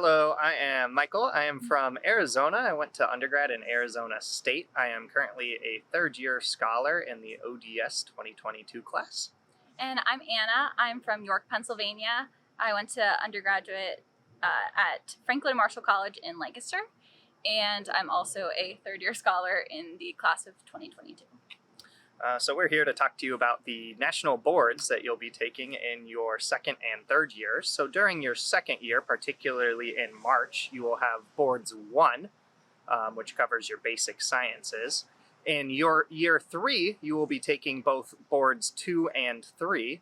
Hello, I am Michael. I am from Arizona. I went to undergrad in Arizona State. I am currently a third year scholar in the ODS 2022 class. And I'm Anna. I'm from York, Pennsylvania. I went to undergraduate at Franklin Marshall College in Lancaster, and I'm also a third year scholar in the class of 2022. So we're here to talk to you about the national boards that you'll be taking in your second and third years. So during your second year, particularly in March, you will have Boards 1, which covers your basic sciences. In your year 3, you will be taking both Boards 2 and 3.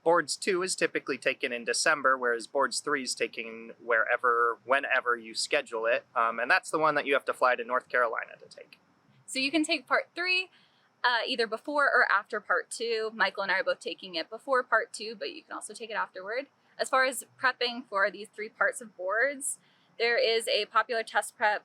Boards 2 is typically taken in December, whereas Boards 3 is taken whenever you schedule it. And that's the one that you have to fly to North Carolina to take. So you can take Part 3 either before or after Part 2. Michael and I are both taking it before Part 2, but you can also take it afterward. As far as prepping for these 3 parts of boards, there is a popular test prep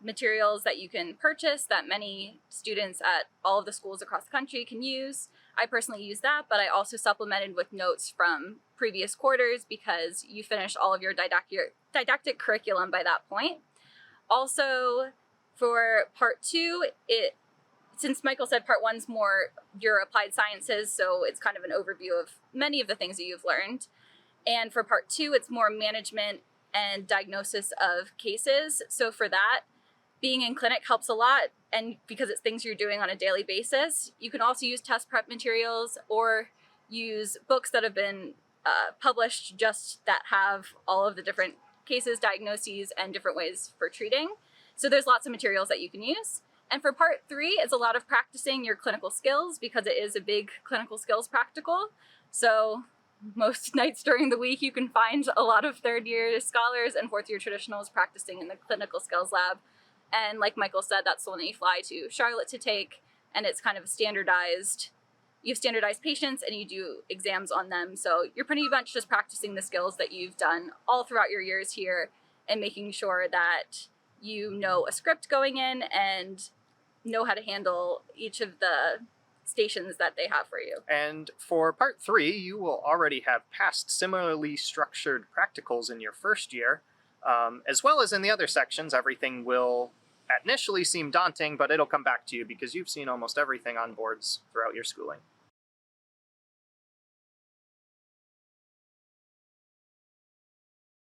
materials that you can purchase that many students at all of the schools across the country can use. I personally use that, but I also supplemented with notes from previous quarters because you finish all of your didactic curriculum by that point. Also, for Part 2, since Michael said Part 1's more your applied sciences, so it's kind of an overview of many of the things that you've learned. And for Part 2, it's more management and diagnosis of cases. So for that, being in clinic helps a lot, and because it's things you're doing on a daily basis. You can also use test prep materials or use books that have been published just that have all of the different cases, diagnoses, and different ways for treating. So there's lots of materials that you can use. And for Part 3, it's a lot of practicing your clinical skills because it is a big clinical skills practical. So most nights during the week, you can find a lot of third year scholars and fourth year traditionals practicing in the clinical skills lab. And like Michael said, that's the one that you fly to Charlotte to take, and it's kind of standardized. You have standardized patients and you do exams on them. So you're pretty much just practicing the skills that you've done all throughout your years here and making sure that you know a script going in and know how to handle each of the stations that they have for you. And for Part 3, you will already have passed similarly structured practicals in your first year, as well as in the other sections. Everything will initially seem daunting, but it'll come back to you because you've seen almost everything on boards throughout your schooling.